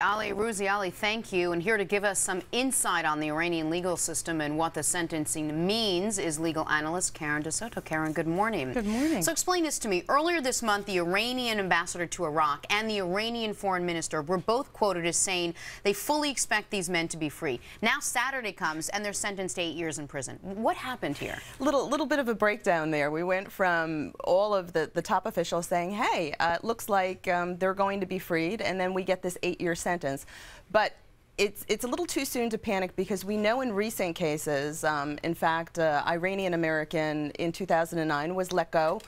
Ali Ruzi, thank you. And here to give us some insight on the Iranian legal system and what the sentencing means is legal analyst Karen DeSoto. Karen, good morning. Good morning. So explain this to me. Earlier this month, the Iranian ambassador to Iraq and the Iranian foreign minister were both quoted as saying they fully expect these men to be free. Now Saturday comes and they're sentenced to 8 years in prison. What happened here? Little bit of a breakdown there. We went from all of the top officials saying, hey, it looks like they're going to be freed, and then we get this 8-year sentence. But it's a little too soon to panic, because we know in recent cases, in fact, Iranian-American in 2009 was let go.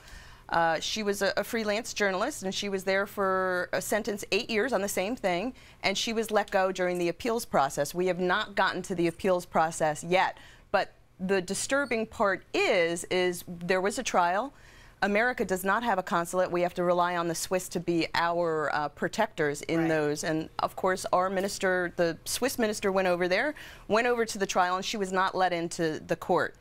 She was a freelance journalist, and she was there for a sentence 8 years on the same thing, and she was let go during the appeals process. We have not gotten to the appeals process yet, but the disturbing part is there was a trial. America does not have a consulate. We have to rely on the Swiss to be our protectors in those. And of course, our minister, the Swiss minister, went over to the trial, and she was not let into the court.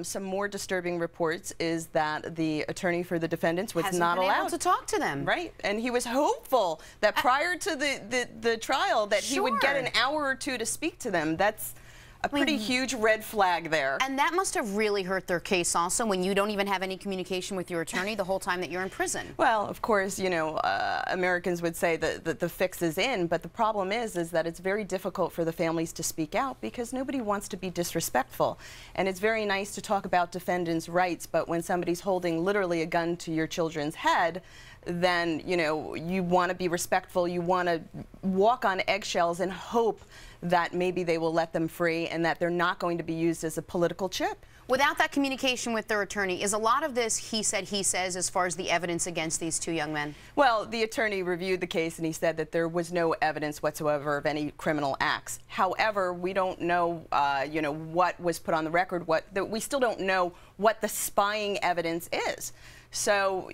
Some more disturbing reports is that the attorney for the defendants was not allowed to talk to them. Right, and he was hopeful that prior to the trial that he would get an hour or two to speak to them. That's a pretty huge red flag there. And that must have really hurt their case also, when you don't even have any communication with your attorney the whole time that you're in prison. Well, of course, you know, Americans would say that the fix is in, but the problem is that it's very difficult for the families to speak out, because nobody wants to be disrespectful. And it's very nice to talk about defendants' rights, but when somebody's holding literally a gun to your children's head, then, you know, you want to be respectful. You want to walk on eggshells and hope that maybe they will let them free and that they're not going to be used as a political chip. Without that communication with their attorney, is a lot of this he said, he says, as far as the evidence against these two young men? Well, the attorney reviewed the case, and he said that there was no evidence whatsoever of any criminal acts. However, we don't know, you know, what was put on the record. We still don't know what the spying evidence is. So,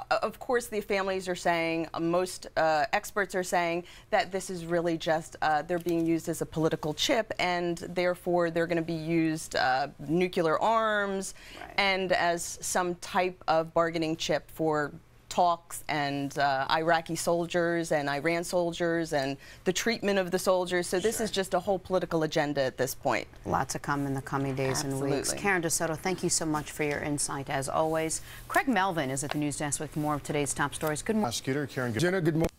of course, the families are saying, most experts are saying that this is really just they're being used as a political chip, and therefore they're going to be used nuclear arms and as some type of bargaining chip for talks and Iraqi soldiers and Iran soldiers and the treatment of the soldiers. So this is just a whole political agenda at this point. Lots to come in the coming days and weeks. Karen DeSoto, thank you so much for your insight as always. Craig Melvin is at the news desk with more of today's top stories. Good morning. Prosecutor Karen. Jenna, good morning.